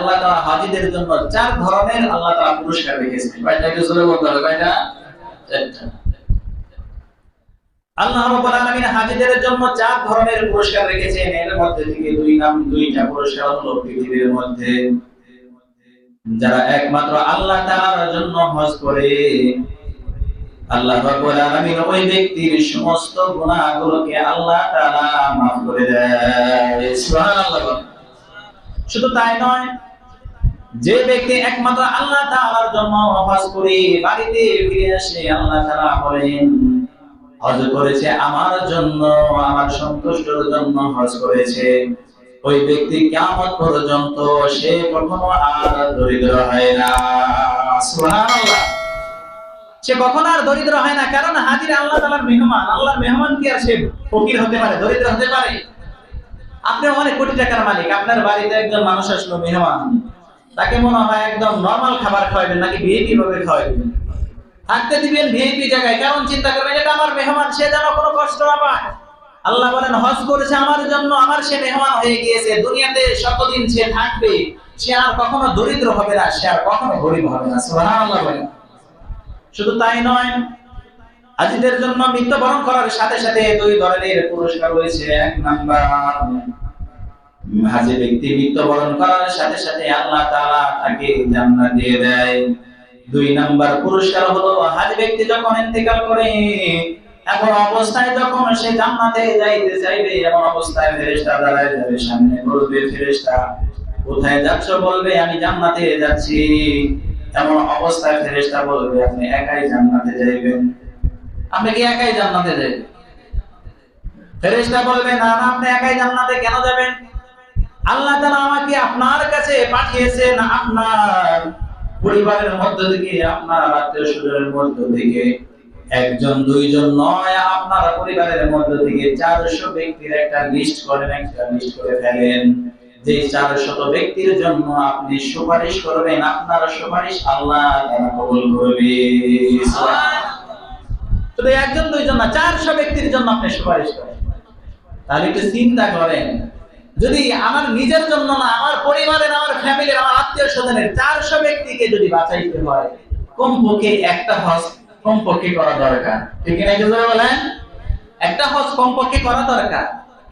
আল্লাহ তাআলা হাজীদের জন্য 4 ধরনের আল্লাহ তাআলা পুরস্কার রেখেছেন। কয়টা একটু জোরে বলতে হবে, কয়টা? 4টা। আল্লাহ রাব্বুল আলামিন হাজীদের জন্য 4 ধরনের পুরস্কার রেখেছেন। এর মধ্যে থেকে দুইটা পুরস্কার হলো পৃথিবীর মধ্যে যারা একমাত্র আল্লাহ তাআলার জন্য হজ করে, আল্লাহ রাব্বুল আলামিন ওই ব্যক্তির সমস্ত গুনাহগুলোকে আল্লাহ তাআলা maaf করে দেয়। সুবহানাল্লাহ। শুধু তাই নয়, যে ব্যক্তি একমাত্র আল্লাহ তাআলার জন্য হজ করে বাড়িতে ফিরে আসে, আল্লাহ তাআলা বলেন হজ করেছে আমার জন্য, আমার সন্তুষ্টির জন্য হজ করেছে, ওই ব্যক্তি কিয়ামত পর্যন্ত সে কখনো আর দরিদ্র হয় না। সুবহানাল্লাহ। সে কখনো আর দরিদ্র হয় না, কারণ হাজির আল্লাহ তাআলার মেহমান। আল্লাহর মেহমান কি আর সে ফকির হতে পারে, দরিদ্র হতে পারে? আপনি অনেক কোটি টাকার মালিক, আপনার বাড়িতে একজন মানুষ আসলো মেহমান, তাকে মনে হয় একদম নরমাল খাবার খাওয়াবেন নাকি ভিআইপি ভাবে খাওয়াবেন? থাকতে দিবেন ভিআইপি জায়গায়, কারণ চিন্তা করবেন এটা আমার মেহমান, সে যেন কোনো কষ্ট না পায়। আল্লাহ বলেন হজ করেছে আমার জন্য, আমার সে মেহমান হয়ে গিয়েছে, দুনিয়াতে যতদিন সে থাকবে সে আর কখনো দরিদ্র হবে না, সে আর কখনো গরিব হবে না। সুবহানাল্লাহ বলেন। শুধু তাই নয়, হাজীদের জন্য মৃত্যুবরণ করার সাথে সাথে 2 ধরনের পুরস্কার রয়েছে। 1 নাম্বার, হাজী ব্যক্তি মৃত্যুবরণ করার সাথে সাথে আল্লাহ তাআলা তাকে জান্নাত দিয়ে দেয়। 2 নাম্বার পুরস্কার হলো হাজী ব্যক্তি যখন ইন্তেকাল করে, এমন অবস্থায় যখন সে জান্নাতে যাইতে চাইবে, এমন অবস্থায় ফেরেশতা দাঁড়ায় যাবে, সামনে বলবে ফেরেশতা কোথায় যাচ্ছ? বলবে আমি জান্নাতে যাচ্ছি। এমন অবস্থায় ফেরেশতা বলবে আপনি একাই জান্নাতে যাবেন। আপনি কি একাই জান্নাতে যাবেন? ফেরেশতা বলবে না না, আপনি একাই জান্নাতে কেন যাবেন? আল্লাহ তাআলা আমাকে আপনার কাছে পাঠিয়েছেন, আপনার পরিবারের মধ্য থেকে, আপনার আত্মীয়-স্বজনের মধ্য থেকে 1 জন 2 জন নয়, আপনার পরিবারের মধ্য থেকে 400 ব্যক্তির একটা লিস্ট করেন, একটা লিস্ট করে ফেলেন, যে 400 ব্যক্তির জন্য আপনি সুপারিশ করবেন, আপনার সুপারিশ আল্লাহ তাআলা কবুল করবে। সুবহানাল্লাহ। শুধু 1 জন 2 জন না, 400 ব্যক্তির জন্য আপনি সুপারিশ করেন। তাহলে একটু চিন্তা করেন, যদি আমার নিজের জন্য না, আমার পরিবারের, আমার ফ্যামিলির, আমার আত্মীয়-স্বজনের 400 ব্যক্তিকে যদি বাঁচাইতে হয়, কমপক্ষে একটা হজ কমপক্ষে করা দরকার। ঠিক না? কি বলেন? একটা হজ কমপক্ষে করা দরকার।